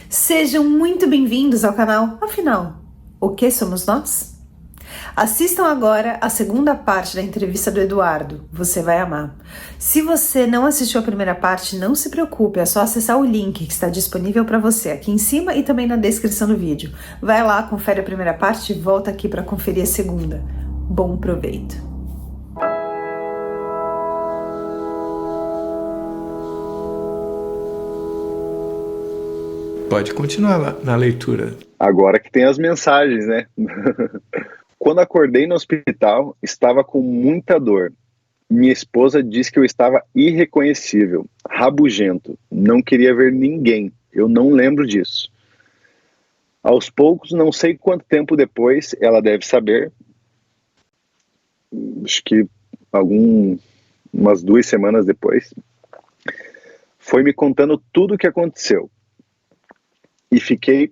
Sejam muito bem-vindos ao canal. Afinal, o que somos nós? Assistam agora a segunda parte da entrevista do Eduardo, você vai amar. Se você não assistiu a primeira parte, não se preocupe, é só acessar o link que está disponível para você aqui em cima e também na descrição do vídeo. Vai lá, confere a primeira parte e volta aqui para conferir a segunda. Bom proveito! Pode continuar lá na leitura. Agora que tem as mensagens, né? Quando acordei no hospital, estava com muita dor. Minha esposa disse que eu estava irreconhecível, rabugento, não queria ver ninguém. Eu não lembro disso. Aos poucos, não sei quanto tempo depois, ela deve saber, acho que umas 2 semanas depois, foi me contando tudo o que aconteceu. E fiquei...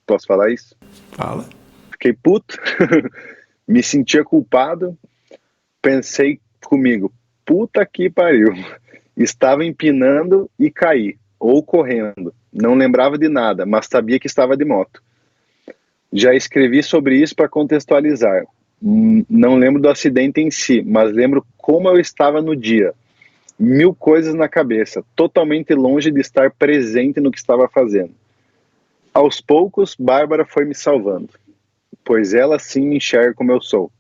Posso falar isso? Fala. Fiquei puto, me sentia culpado, pensei comigo, puta que pariu, estava empinando e caí, ou correndo, não lembrava de nada, mas sabia que estava de moto. Já escrevi sobre isso para contextualizar, não lembro do acidente em si, mas lembro como eu estava no dia, 1000 coisas na cabeça, totalmente longe de estar presente no que estava fazendo. Aos poucos, Bárbara foi me salvando, pois ela sim me enxerga como eu sou.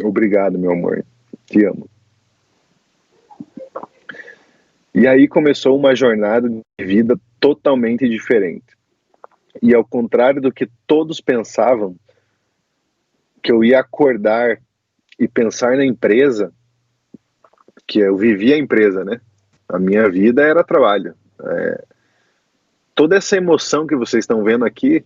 Obrigado, meu amor. Te amo. E aí começou uma jornada de vida totalmente diferente. E ao contrário do que todos pensavam, que eu ia acordar e pensar na empresa, que eu vivia a empresa, né? A minha vida era trabalho. Toda essa emoção que vocês estão vendo aqui,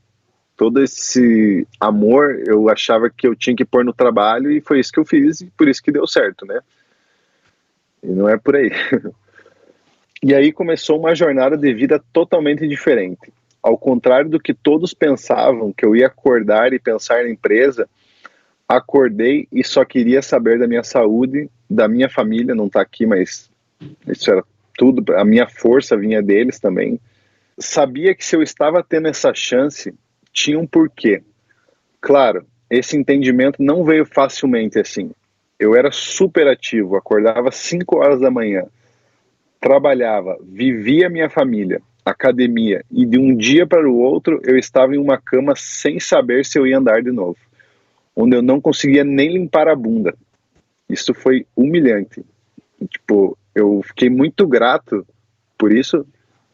todo esse amor, eu achava que eu tinha que pôr no trabalho e foi isso que eu fiz e por isso que deu certo, né? E não é por aí. E aí começou uma jornada de vida totalmente diferente. Ao contrário do que todos pensavam, que eu ia acordar e pensar na empresa, acordei e só queria saber da minha saúde, da minha família, não tá aqui, mas isso era tudo, a minha força vinha deles também. Sabia que se eu estava tendo essa chance, tinha um porquê. Claro, esse entendimento não veio facilmente assim. Eu era super ativo, acordava às 5 horas da manhã, trabalhava, vivia minha família, academia, e de um dia para o outro eu estava em uma cama sem saber se eu ia andar de novo, onde eu não conseguia nem limpar a bunda. Isso foi humilhante. Tipo, eu fiquei muito grato por isso.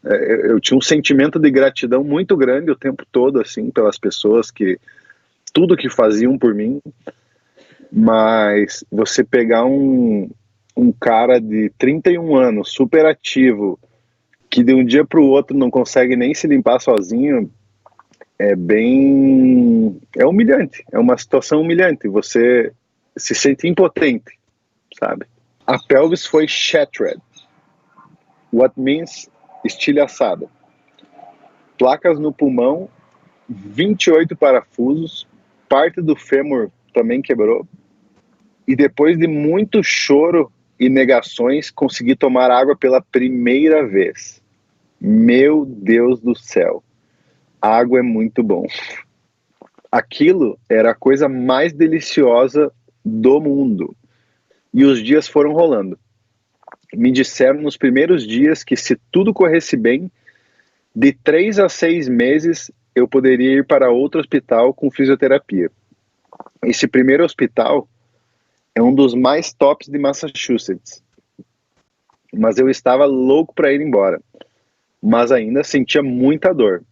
Eu tinha um sentimento de gratidão muito grande o tempo todo, assim, pelas pessoas que tudo que faziam por mim, mas você pegar um cara de 31 anos, super ativo, que de um dia para o outro não consegue nem se limpar sozinho, é humilhante, é uma situação humilhante, você se sente impotente, sabe? A pelvis foi shattered, what means estilhaçada, placas no pulmão, 28 parafusos, parte do fêmur também quebrou, e depois de muito choro e negações, consegui tomar água pela primeira vez. Meu Deus do céu, água é muito bom. Aquilo era a coisa mais deliciosa do mundo. E os dias foram rolando. Me disseram nos primeiros dias que se tudo corresse bem, de 3 a 6 meses eu poderia ir para outro hospital com fisioterapia. Esse primeiro hospital é um dos mais tops de Massachusetts. Mas eu estava louco para ir embora. Mas ainda sentia muita dor.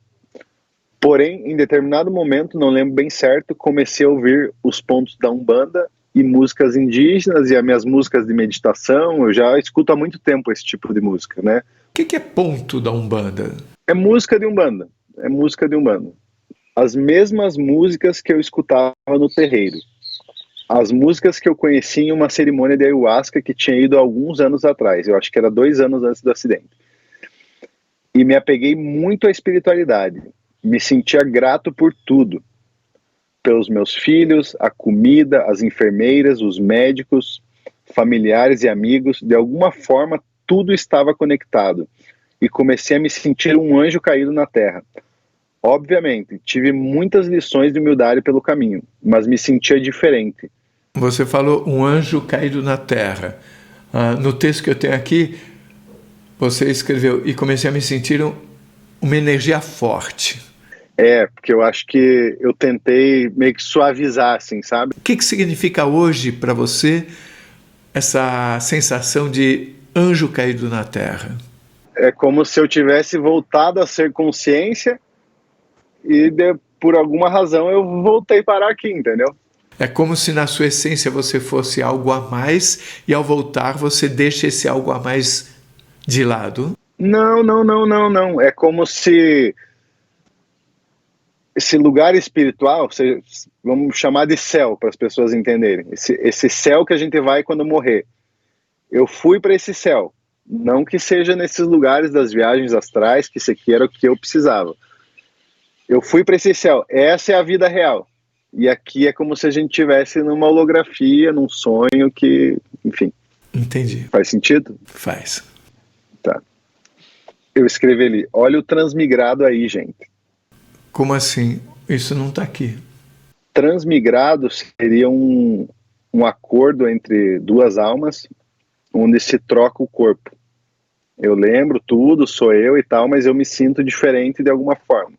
Porém, em determinado momento, não lembro bem certo, comecei a ouvir os pontos da Umbanda e músicas indígenas e as minhas músicas de meditação. Eu já escuto há muito tempo esse tipo de música, né? O que é ponto da Umbanda? É música de Umbanda. É música de Umbanda. As mesmas músicas que eu escutava no terreiro. As músicas que eu conheci em uma cerimônia de ayahuasca que tinha ido há alguns anos atrás. Eu acho que era 2 anos antes do acidente. E me apeguei muito à espiritualidade. Me sentia grato por tudo. pelos meus filhos, a comida, as enfermeiras, os médicos, familiares e amigos. De alguma forma, tudo estava conectado. E comecei a me sentir um anjo caído na terra. Obviamente, tive muitas lições de humildade pelo caminho, mas me sentia diferente. Você falou um anjo caído na terra. No texto que eu tenho aqui, você escreveu, e comecei a me sentir uma energia forte. Porque eu acho que eu tentei meio que suavizar, assim, sabe? O que significa hoje para você essa sensação de anjo caído na terra? É como se eu tivesse voltado a ser consciência e por alguma razão eu voltei a parar aqui, entendeu? É como se na sua essência você fosse algo a mais e ao voltar você deixa esse algo a mais de lado? Não. É como se esse lugar espiritual, vamos chamar de céu para as pessoas entenderem, esse céu que a gente vai quando morrer. Eu fui para esse céu. Não que seja nesses lugares das viagens astrais, que isso aqui era o que eu precisava. Eu fui para esse céu. Essa é a vida real. E aqui é como se a gente estivesse numa holografia, num sonho que, enfim. Entendi. Faz sentido? Faz. Tá. Eu escrevi ali, olha o transmigrado aí, gente. Como assim? Isso não está aqui. Transmigrado seria um acordo entre duas almas, onde se troca o corpo. Eu lembro tudo, sou eu e tal, mas eu me sinto diferente de alguma forma.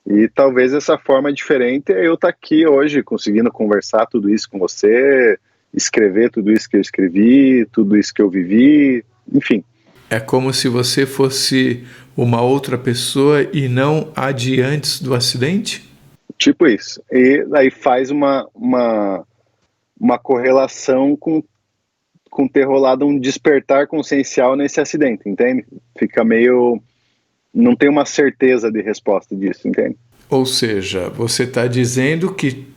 E talvez essa forma diferente é eu estar aqui hoje, conseguindo conversar tudo isso com você, escrever tudo isso que eu escrevi, tudo isso que eu vivi, enfim. É como se você fosse uma outra pessoa e não a de antes do acidente? Tipo isso. E aí faz uma correlação com ter rolado um despertar consciencial nesse acidente, entende? Fica meio... Não tem uma certeza de resposta disso, entende? Ou seja, você está dizendo que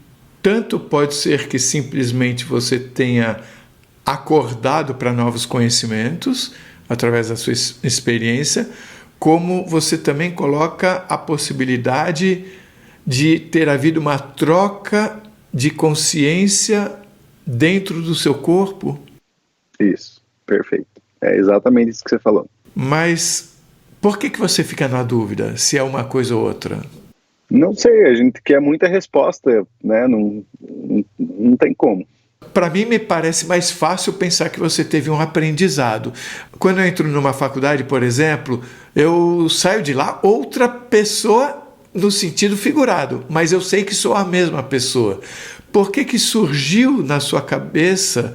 tanto pode ser que simplesmente você tenha acordado para novos conhecimentos através da sua experiência, como você também coloca a possibilidade de ter havido uma troca de consciência dentro do seu corpo? Isso, perfeito. É exatamente isso que você falou. Mas por que você fica na dúvida se é uma coisa ou outra? Não sei, a gente quer muita resposta, né? Não tem como. Para mim, me parece mais fácil pensar que você teve um aprendizado. Quando eu entro numa faculdade, por exemplo, eu saio de lá outra pessoa no sentido figurado, mas eu sei que sou a mesma pessoa. Por que surgiu na sua cabeça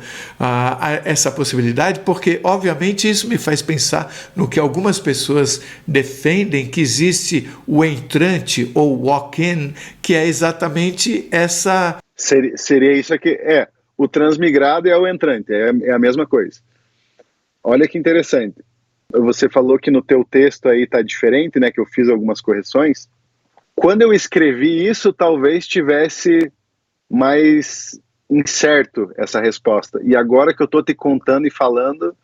essa possibilidade? Porque, obviamente, isso me faz pensar no que algumas pessoas defendem, que existe o entrante ou walk-in, que é exatamente essa... Seria isso aqui, o transmigrado é o entrante, é a mesma coisa. Olha que interessante. Você falou que no teu texto aí tá diferente, né, que eu fiz algumas correções. Quando eu escrevi isso, talvez tivesse mais incerto essa resposta. E agora que eu tô te contando e falando,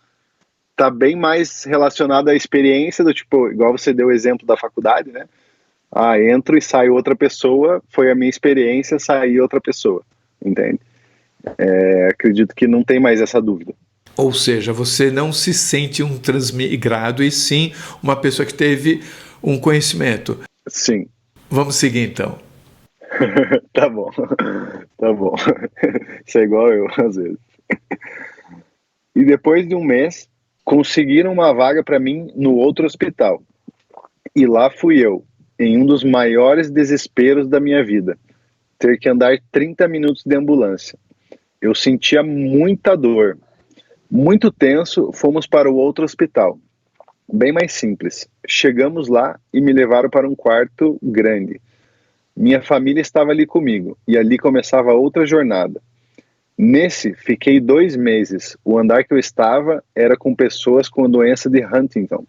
tá bem mais relacionado à experiência do tipo, igual você deu o exemplo da faculdade, né? Entro e sai outra pessoa, foi a minha experiência, sair outra pessoa, entende? Acredito que não tem mais essa dúvida. Ou seja, você não se sente um transmigrado e sim uma pessoa que teve um conhecimento. Sim. Vamos seguir então. Tá bom. Isso é igual eu, às vezes. E depois de um mês, conseguiram uma vaga para mim no outro hospital. E lá fui eu, em um dos maiores desesperos da minha vida. Ter que andar 30 minutos de ambulância. Eu sentia muita dor. Muito tenso, fomos para o outro hospital. Bem mais simples. Chegamos lá e me levaram para um quarto grande. Minha família estava ali comigo, e ali começava outra jornada. Nesse, fiquei 2 meses. O andar que eu estava era com pessoas com a doença de Huntington.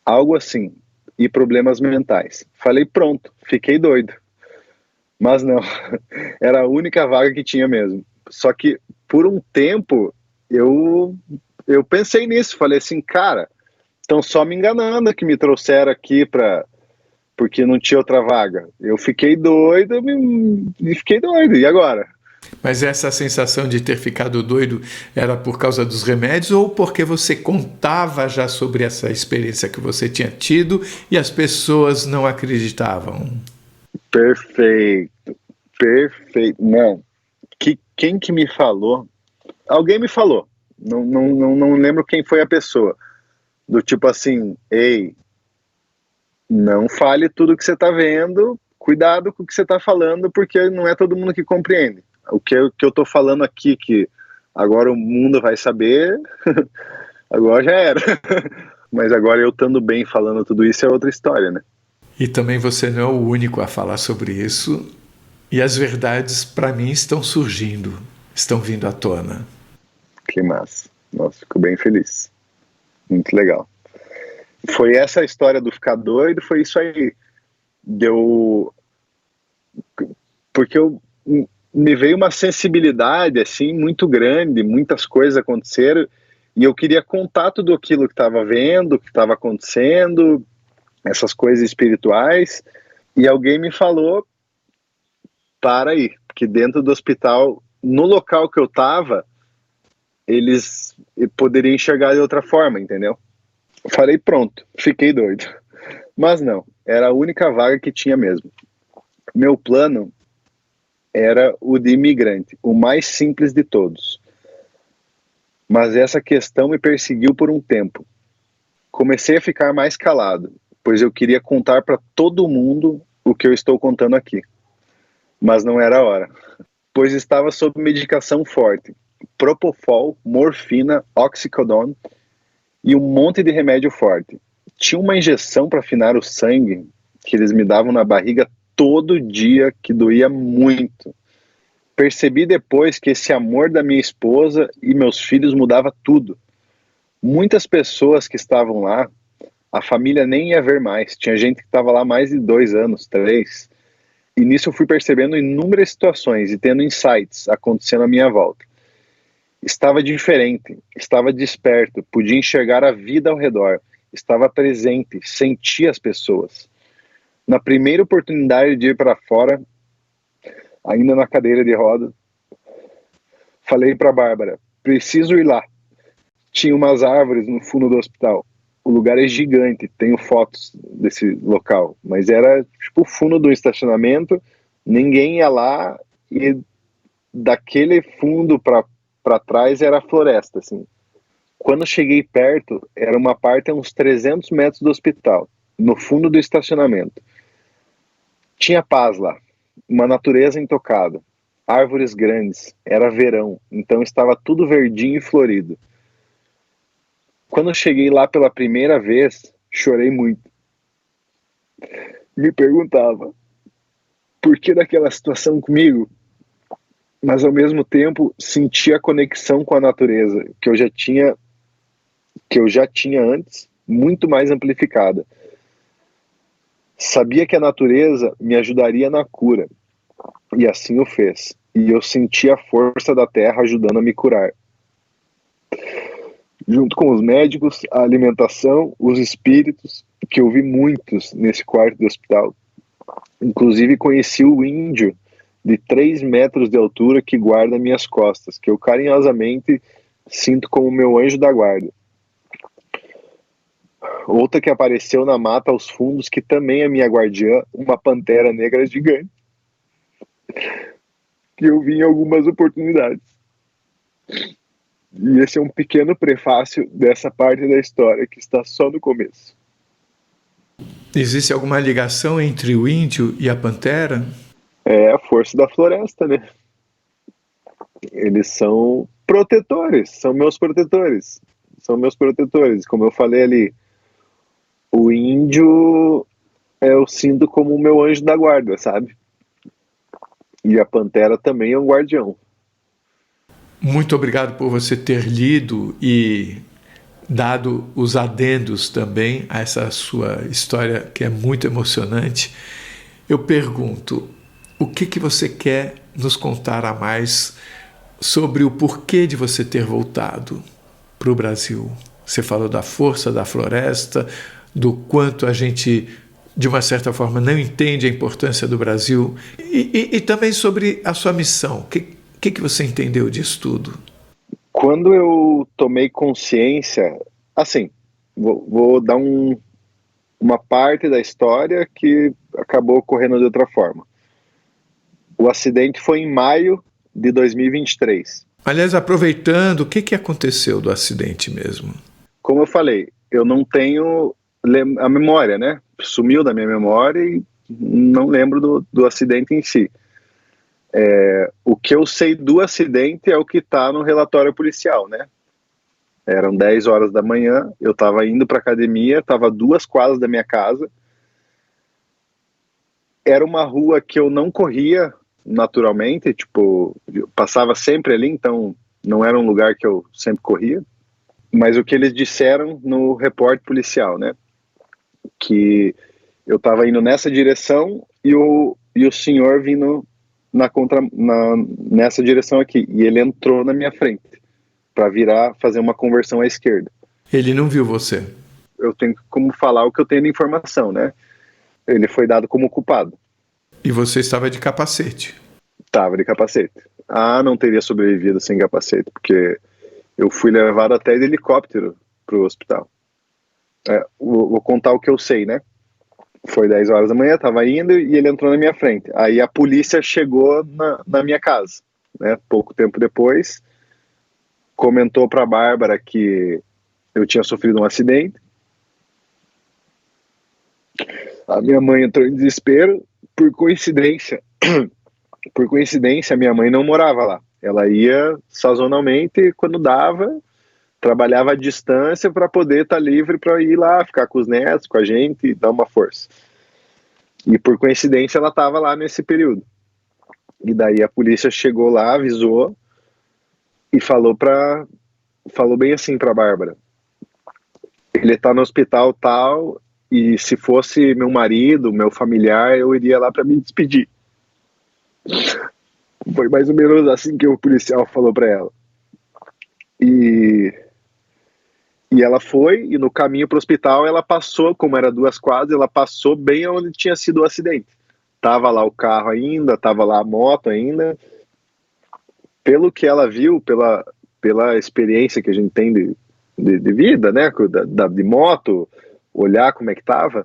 Algo assim, e problemas mentais. Falei, pronto, fiquei doido. Mas não, era a única vaga que tinha mesmo. Só que, por um tempo, eu pensei nisso. Falei assim, cara, estão só me enganando que me trouxeram aqui para porque não tinha outra vaga. Eu fiquei doido, e agora? Mas essa sensação de ter ficado doido era por causa dos remédios ou porque você contava já sobre essa experiência que você tinha tido e as pessoas não acreditavam? Perfeito. Não. Quem que me falou? Alguém me falou. Não lembro quem foi a pessoa. Do tipo assim, ei, não fale tudo que você está vendo, cuidado com o que você está falando, porque não é todo mundo que compreende. O que eu tô falando aqui, que agora o mundo vai saber, agora já era. Mas agora eu estando bem falando tudo isso é outra história, né? E também você não é o único a falar sobre isso. E as verdades, para mim, estão surgindo, estão vindo à tona. Que massa. Nossa, fico bem feliz. Muito legal. Foi essa a história do ficar doido, foi isso aí. Porque me veio uma sensibilidade assim muito grande, muitas coisas aconteceram e eu queria contar tudo aquilo que estava vendo, que estava acontecendo, essas coisas espirituais, e alguém me falou, para aí, porque dentro do hospital, no local que eu estava, eles poderiam enxergar de outra forma, entendeu? Falei, pronto, fiquei doido. Mas não, era a única vaga que tinha mesmo. Meu plano era o de imigrante, o mais simples de todos. Mas essa questão me perseguiu por um tempo. Comecei a ficar mais calado, pois eu queria contar para todo mundo o que eu estou contando aqui. Mas não era a hora, pois estava sob medicação forte. Propofol, morfina, oxicodone e um monte de remédio forte. Tinha uma injeção para afinar o sangue que eles me davam na barriga todo dia, que doía muito. Percebi depois que esse amor da minha esposa e meus filhos mudava tudo. Muitas pessoas que estavam lá, a família nem ia ver mais. Tinha gente que estava lá mais de 2 anos, 3. E nisso eu fui percebendo inúmeras situações e tendo insights acontecendo à minha volta. Estava diferente, estava desperto, podia enxergar a vida ao redor, estava presente, sentia as pessoas. Na primeira oportunidade de ir para fora, ainda na cadeira de roda, falei para a Bárbara, preciso ir lá. Tinha umas árvores no fundo do hospital. O lugar é gigante, tenho fotos desse local, mas era tipo o fundo do estacionamento, ninguém ia lá e daquele fundo para trás era a floresta, assim. Quando cheguei perto, era uma parte a uns 300 metros do hospital, no fundo do estacionamento. Tinha paz lá, uma natureza intocada, árvores grandes, era verão, então estava tudo verdinho e florido. Quando cheguei lá pela primeira vez, chorei muito. Me perguntava, por que daquela situação comigo? Mas ao mesmo tempo sentia a conexão com a natureza, que eu já tinha antes, muito mais amplificada. Sabia que a natureza me ajudaria na cura, e assim o fez. E eu senti a força da terra ajudando a me curar. Junto com os médicos, a alimentação, os espíritos, que eu vi muitos nesse quarto do hospital. Inclusive conheci o índio de 3 metros de altura que guarda minhas costas, que eu carinhosamente sinto como meu anjo da guarda. Outra que apareceu na mata aos fundos, que também é minha guardiã, uma pantera negra gigante, que eu vi em algumas oportunidades. E esse é um pequeno prefácio dessa parte da história que está só no começo. Existe alguma ligação entre o índio e a pantera? É a força da floresta, né? Eles são protetores, são meus protetores. São meus protetores. Como eu falei ali, o índio eu sinto como o meu anjo da guarda, sabe? E a pantera também é um guardião. Muito obrigado por você ter lido e dado os adendos também a essa sua história que é muito emocionante. Eu pergunto, o que você quer nos contar a mais sobre o porquê de você ter voltado para o Brasil? Você falou da força da floresta, do quanto a gente de uma certa forma, não entende a importância do Brasil? E também sobre a sua missão. O que você entendeu disso tudo? Quando eu tomei consciência, assim, vou dar uma parte da história que acabou ocorrendo de outra forma. O acidente foi em maio de 2023. Aliás, aproveitando, o que aconteceu do acidente mesmo? Como eu falei, eu não tenho a memória, né? Sumiu da minha memória e não lembro do acidente em si. O que eu sei do acidente é o que está no relatório policial, né? Eram 10 horas da manhã, eu estava indo para academia, estava a 2 quadras da minha casa. Era uma rua que eu não corria naturalmente, tipo, eu passava sempre ali, então não era um lugar que eu sempre corria. Mas o que eles disseram no repórter policial, né? Que eu estava indo nessa direção e o senhor vindo nessa direção aqui. E ele entrou na minha frente para virar, fazer uma conversão à esquerda. Ele não viu você? Eu tenho como falar o que eu tenho de informação, né? Ele foi dado como culpado. E você estava de capacete? Estava de capacete. Não teria sobrevivido sem capacete, porque eu fui levado até de helicóptero para o hospital. Vou contar o que eu sei, né? Foi 10 horas da manhã, estava indo e ele entrou na minha frente. Aí a polícia chegou na minha casa, né? Pouco tempo depois, comentou para a Bárbara que eu tinha sofrido um acidente. A minha mãe entrou em desespero. Por coincidência, minha mãe não morava lá. Ela ia sazonalmente quando dava, trabalhava à distância para poder estar livre para ir lá, ficar com os netos, com a gente e dar uma força. E por coincidência ela estava lá nesse período. E daí a polícia chegou lá, avisou e falou bem assim para a Bárbara: ele está no hospital tal, e se fosse meu marido, meu familiar, eu iria lá para me despedir. Foi mais ou menos assim que o policial falou para ela. E ela foi, e no caminho para o hospital ela passou, como era 2 quadras, ela passou bem onde tinha sido o acidente. Tava lá o carro ainda, tava lá a moto ainda. Pelo que ela viu, pela experiência que a gente tem de vida, né, de moto, olhar como é que tava,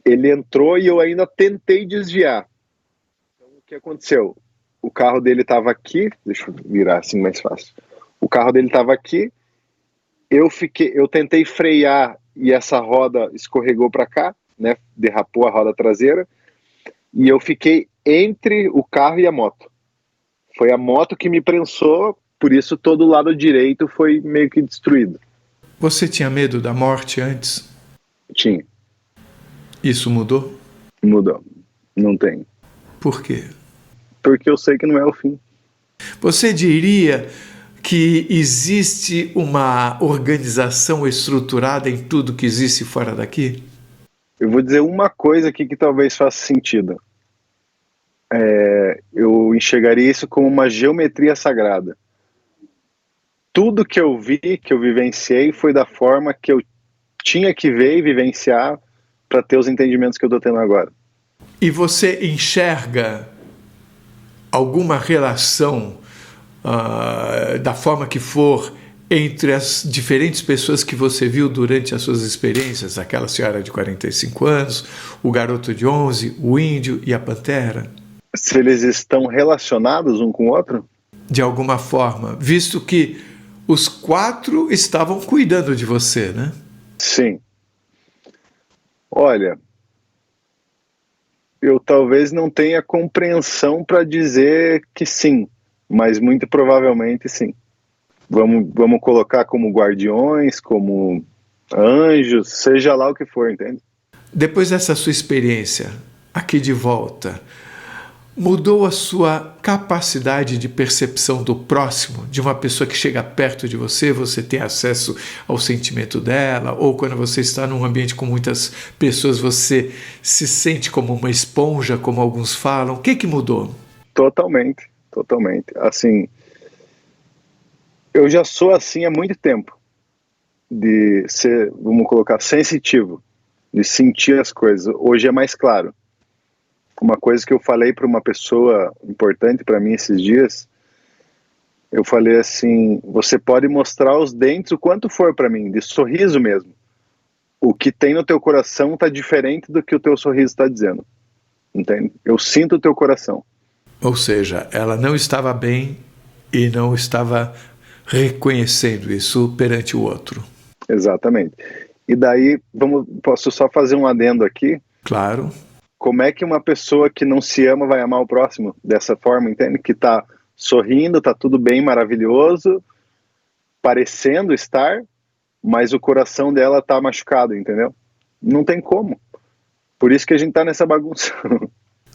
ele entrou e eu ainda tentei desviar. Então, o que aconteceu? O carro dele estava aqui, deixa eu virar assim mais fácil. O carro dele estava aqui, eu tentei frear e essa roda escorregou para cá, né, derrapou a roda traseira, e eu fiquei entre o carro e a moto. Foi a moto que me prensou, por isso todo o lado direito foi meio que destruído. Você tinha medo da morte antes? Tinha. Isso mudou? Mudou. Não tem. Por quê? Porque eu sei que não é o fim. Você diria que existe uma organização estruturada em tudo que existe fora daqui? Eu vou dizer uma coisa aqui que talvez faça sentido. Eu enxergaria isso como uma geometria sagrada. Tudo que eu vi, que eu vivenciei, foi da forma que eu tinha que ver e vivenciar para ter os entendimentos que eu estou tendo agora. E você enxerga alguma relação, da forma que for, entre as diferentes pessoas que você viu durante as suas experiências? Aquela senhora de 45 anos, o garoto de 11, o índio e a pantera? Se eles estão relacionados um com o outro? De alguma forma, visto que os 4 estavam cuidando de você, né? Sim. Olha, eu talvez não tenha compreensão para dizer que sim, mas muito provavelmente sim. Vamos colocar como guardiões, como anjos, seja lá o que for, entende? Depois dessa sua experiência, aqui de volta, mudou a sua capacidade de percepção do próximo, de uma pessoa que chega perto de você, você tem acesso ao sentimento dela, ou quando você está num ambiente com muitas pessoas, você se sente como uma esponja, como alguns falam. O que mudou? Totalmente, totalmente. Assim, eu já sou assim há muito tempo, de ser, vamos colocar, sensitivo. de sentir as coisas. Hoje é mais claro. Uma coisa que eu falei para uma pessoa importante para mim esses dias, eu falei assim, você pode mostrar os dentes o quanto for para mim, de sorriso mesmo. O que tem no teu coração tá diferente do que o teu sorriso está dizendo. Entende? Eu sinto o teu coração. Ou seja, ela não estava bem e não estava reconhecendo isso perante o outro. Exatamente. E daí, posso só fazer um adendo aqui? Claro. Como é que uma pessoa que não se ama vai amar o próximo dessa forma, entende? Que tá sorrindo, tá tudo bem, maravilhoso, parecendo estar, mas o coração dela tá machucado, entendeu? Não tem como. Por isso que a gente tá nessa bagunça.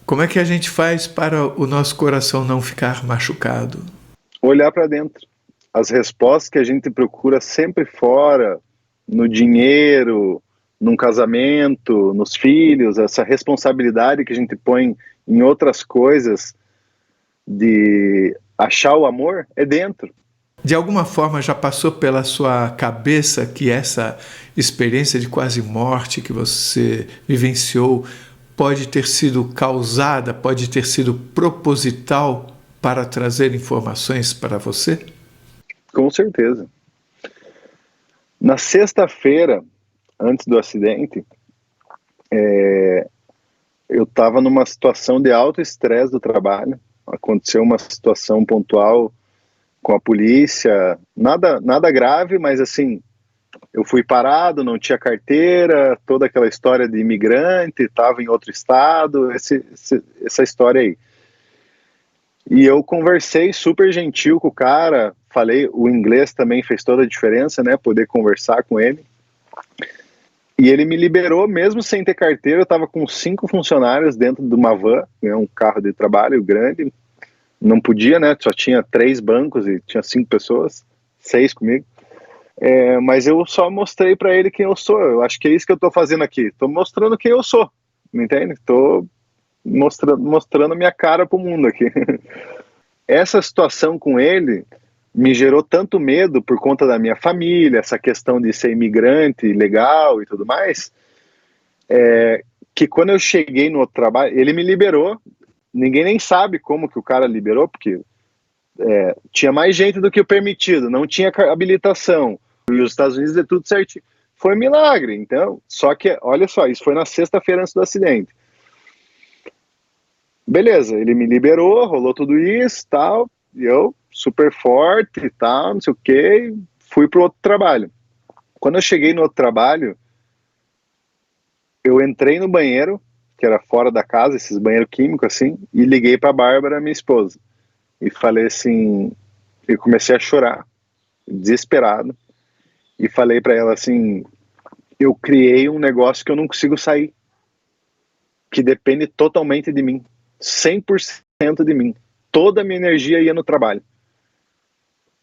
Como é que a gente faz para o nosso coração não ficar machucado? Olhar para dentro. As respostas que a gente procura sempre fora, no dinheiro, num casamento, nos filhos, essa responsabilidade que a gente põe em outras coisas de achar o amor, é dentro. De alguma forma já passou pela sua cabeça que essa experiência de quase morte que você vivenciou pode ter sido causada, pode ter sido proposital para trazer informações para você? Com certeza. Na sexta-feira, antes do acidente, eu estava numa situação de alto estresse do trabalho. Aconteceu uma situação pontual com a polícia, nada grave, mas assim, eu fui parado, não tinha carteira, toda aquela história de imigrante, estava em outro estado, essa história aí. E eu conversei super gentil com o cara, falei, o inglês também fez toda a diferença, né, poder conversar com ele. E ele me liberou, mesmo sem ter carteira. Eu estava com 5 funcionários dentro de uma van, né, um carro de trabalho grande. Não podia, né, só tinha 3 bancos e tinha 5 pessoas, 6 comigo. Mas eu só mostrei para ele quem eu sou. Eu acho que é isso que eu estou fazendo aqui. Estou mostrando quem eu sou, me entende? Estou mostrando minha cara pro mundo aqui. Essa situação com ele me gerou tanto medo por conta da minha família, essa questão de ser imigrante legal e tudo mais, que quando eu cheguei no outro trabalho, ele me liberou. Ninguém nem sabe como que o cara liberou, porque tinha mais gente do que o permitido, não tinha habilitação, e os Estados Unidos é tudo certinho. Foi um milagre, então, só que, olha só, isso foi na sexta-feira antes do acidente. Beleza, ele me liberou, rolou tudo isso, tal, e eu, super forte e tal, não sei o que, fui pro outro trabalho. Quando eu cheguei no outro trabalho, eu entrei no banheiro, que era fora da casa, esses banheiros químicos assim, e liguei pra Bárbara, minha esposa, e falei assim, eu comecei a chorar, desesperado, e falei pra ela assim, eu criei um negócio que eu não consigo sair, que depende totalmente de mim, 100% de mim, toda a minha energia ia no trabalho.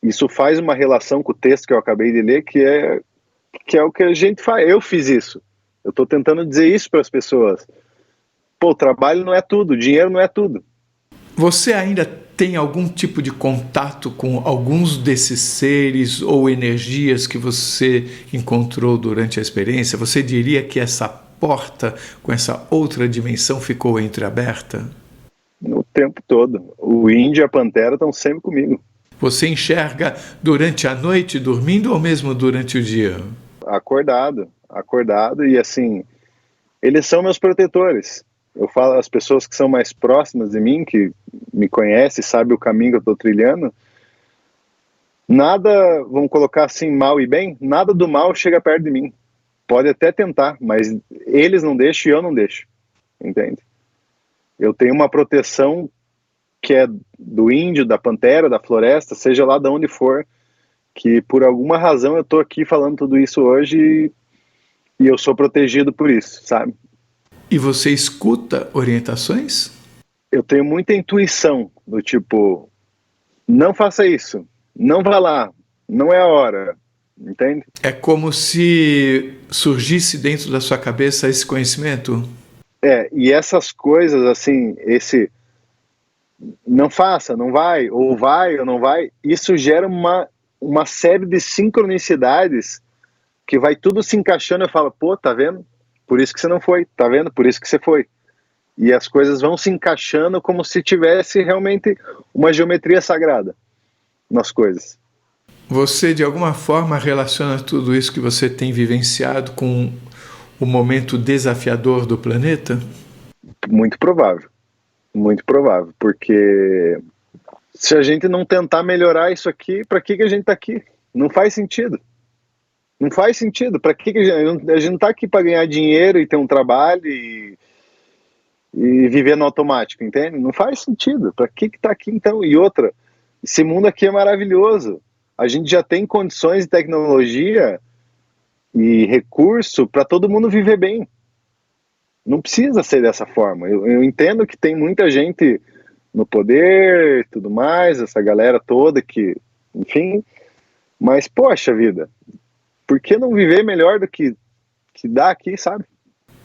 Isso faz uma relação com o texto que eu acabei de ler, que é o que a gente faz. Eu fiz isso, eu tô tentando dizer isso para as pessoas. Pô, o trabalho não é tudo, o dinheiro não é tudo. Você ainda tem algum tipo de contato com alguns desses seres ou energias que você encontrou durante a experiência? Você diria que essa porta com essa outra dimensão ficou entreaberta? O tempo todo. O índio e a pantera estão sempre comigo. Você enxerga durante a noite, dormindo, ou mesmo durante o dia? Acordado, e assim, eles são meus protetores. Eu falo, as pessoas que são mais próximas de mim, que me conhecem, sabem o caminho que eu estou trilhando, nada, vamos colocar assim, mal e bem, nada do mal chega perto de mim. Pode até tentar, mas eles não deixam e eu não deixo, entende? Eu tenho uma proteção que é do índio, da pantera, da floresta, seja lá de onde for, que por alguma razão eu tô aqui falando tudo isso hoje e eu sou protegido por isso, sabe? E você escuta orientações? Eu tenho muita intuição, do tipo, não faça isso, não vá lá, não é a hora, entende? É como se surgisse dentro da sua cabeça esse conhecimento? E essas coisas, assim, esse não faça, não vai ou não vai, isso gera uma série de sincronicidades que vai tudo se encaixando. Eu falo, pô, tá vendo? por isso que você não foi, tá vendo? Por isso que você foi. E as coisas vão se encaixando como se tivesse realmente uma geometria sagrada nas coisas. Você, de alguma forma, relaciona tudo isso que você tem vivenciado com o momento desafiador do planeta? Muito provável, porque se a gente não tentar melhorar isso aqui, para que a gente está aqui? Não faz sentido. Não faz sentido. Para que a gente não está aqui para ganhar dinheiro e ter um trabalho e viver no automático, entende? Não faz sentido. Para que está aqui então? E outra, esse mundo aqui é maravilhoso. A gente já tem condições de tecnologia e recurso para todo mundo viver bem. Não precisa ser dessa forma. Eu entendo que tem muita gente no poder e tudo mais, essa galera toda que, enfim, mas poxa vida, por que não viver melhor do que dá aqui, sabe?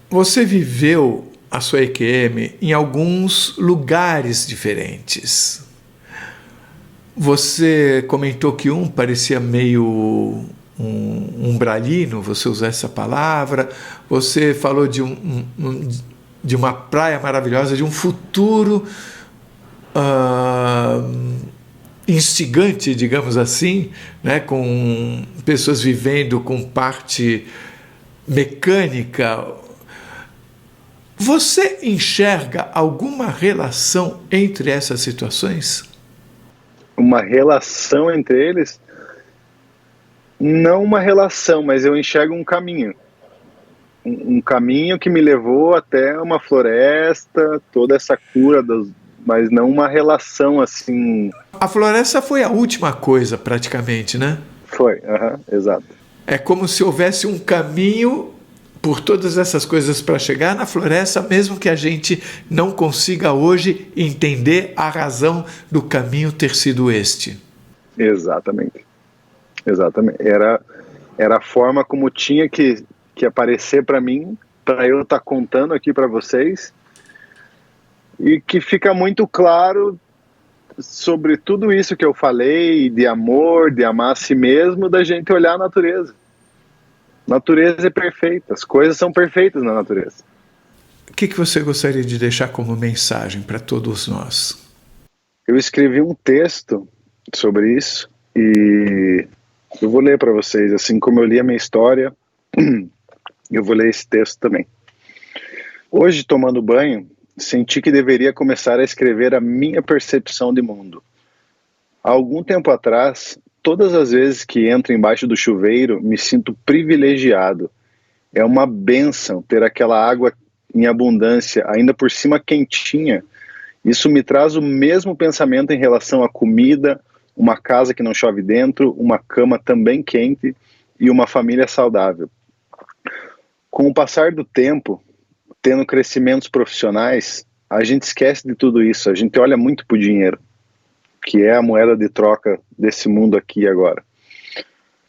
Você viveu a sua EQM em alguns lugares diferentes. Você comentou que um parecia meio umbralino, você usou essa palavra. Você falou de uma praia maravilhosa, de um futuro instigante, digamos assim, né, com pessoas vivendo com parte mecânica. Você enxerga alguma relação entre essas situações? Uma relação entre eles? Não uma relação, mas eu enxergo um caminho. Um caminho que me levou até uma floresta, toda essa cura, mas não uma relação assim... A floresta foi a última coisa, praticamente, né? Foi, exato. É como se houvesse um caminho por todas essas coisas para chegar na floresta, mesmo que a gente não consiga hoje entender a razão do caminho ter sido este. Exatamente. Era a forma como tinha que aparecer para mim, para eu estar contando aqui para vocês, e que fica muito claro sobre tudo isso que eu falei, de amor, de amar a si mesmo, da gente olhar a natureza. A natureza é perfeita, as coisas são perfeitas na natureza. O que você gostaria de deixar como mensagem para todos nós? Eu escrevi um texto sobre isso e eu vou ler para vocês, assim como eu li a minha história, eu vou ler esse texto também. Hoje, tomando banho, senti que deveria começar a escrever a minha percepção de mundo. Há algum tempo atrás, todas as vezes que entro embaixo do chuveiro, me sinto privilegiado. É uma bênção ter aquela água em abundância, ainda por cima quentinha. Isso me traz o mesmo pensamento em relação à comida, uma casa que não chove dentro, uma cama também quente e uma família saudável. Com o passar do tempo, tendo crescimentos profissionais, a gente esquece de tudo isso, a gente olha muito para o dinheiro, que é a moeda de troca desse mundo aqui agora.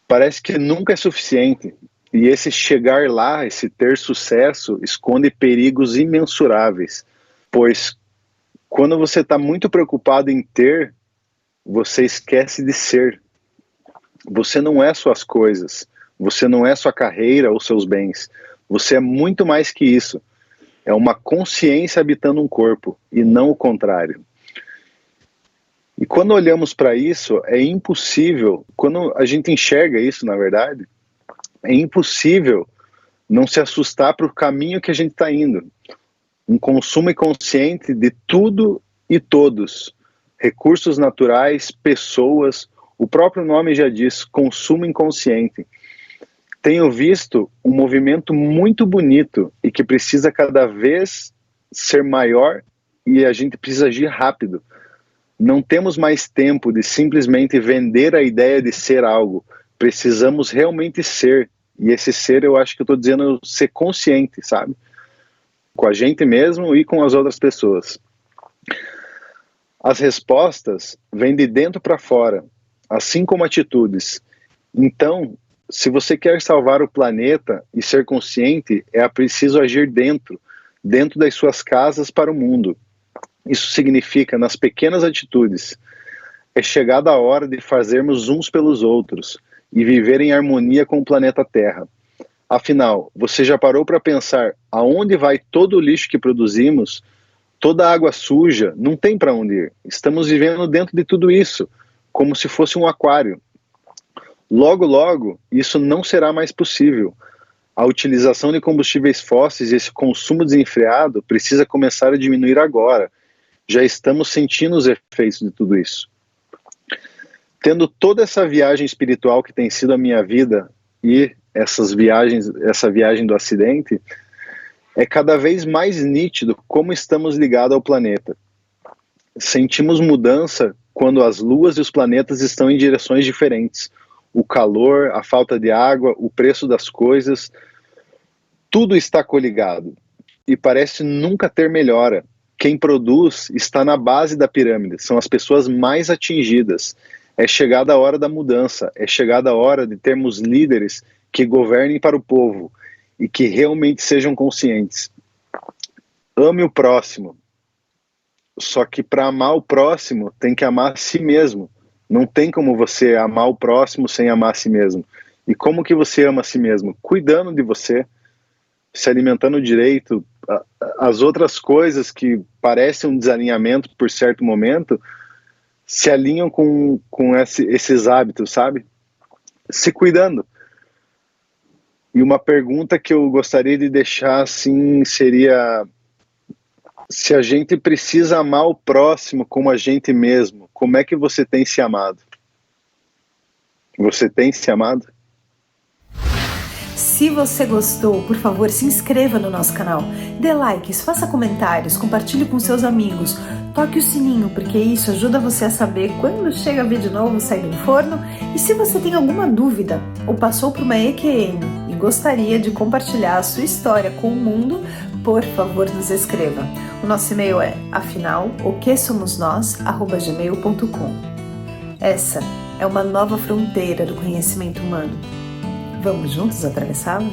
Parece que nunca é suficiente, e esse chegar lá, esse ter sucesso, esconde perigos imensuráveis, pois quando você está muito preocupado em ter, você esquece de ser. Você não é suas coisas, você não é sua carreira ou seus bens, você é muito mais que isso. É uma consciência habitando um corpo, e não o contrário. E quando olhamos para isso, é impossível, quando a gente enxerga isso, na verdade, é impossível não se assustar para o caminho que a gente está indo. Um consumo inconsciente de tudo e todos. Recursos naturais, pessoas, o próprio nome já diz, consumo inconsciente. Tenho visto um movimento muito bonito e que precisa cada vez ser maior e a gente precisa agir rápido. Não temos mais tempo de simplesmente vender a ideia de ser algo. Precisamos realmente ser. E esse ser, eu acho que eu estou dizendo ser consciente, sabe? Com a gente mesmo e com as outras pessoas. As respostas vêm de dentro para fora, assim como atitudes. Então, se você quer salvar o planeta e ser consciente, é preciso agir dentro das suas casas para o mundo. Isso significa nas pequenas atitudes. É chegada a hora de fazermos uns pelos outros e viver em harmonia com o planeta Terra. Afinal, você já parou para pensar aonde vai todo o lixo que produzimos? Toda a água suja, não tem para onde ir. Estamos vivendo dentro de tudo isso, como se fosse um aquário. Logo, logo, isso não será mais possível. A utilização de combustíveis fósseis e esse consumo desenfreado precisa começar a diminuir agora. Já estamos sentindo os efeitos de tudo isso. Tendo toda essa viagem espiritual que tem sido a minha vida e essa viagem do acidente, é cada vez mais nítido como estamos ligados ao planeta. Sentimos mudança quando as luas e os planetas estão em direções diferentes. O calor, a falta de água, o preço das coisas, tudo está coligado e parece nunca ter melhora. Quem produz está na base da pirâmide, são as pessoas mais atingidas. É chegada a hora da mudança, é chegada a hora de termos líderes que governem para o povo e que realmente sejam conscientes. Ame o próximo. Só que para amar o próximo, tem que amar a si mesmo. Não tem como você amar o próximo sem amar a si mesmo. E como que você ama a si mesmo? Cuidando de você, se alimentando direito. As outras coisas que parecem um desalinhamento por certo momento, se alinham com esses hábitos, sabe? Se cuidando. E uma pergunta que eu gostaria de deixar assim seria: se a gente precisa amar o próximo como a gente mesmo, como é que você tem se amado? Você tem se amado? Se você gostou, por favor, se inscreva no nosso canal, dê likes, faça comentários, compartilhe com seus amigos, toque o sininho, porque isso ajuda você a saber quando chega vídeo novo sair do forno. E se você tem alguma dúvida ou passou por uma EQM e gostaria de compartilhar a sua história com o mundo, por favor, nos escreva. O nosso e-mail é afinal.oquesomosnós@gmail.com. Essa é uma nova fronteira do conhecimento humano. Vamos juntos atravessá-la?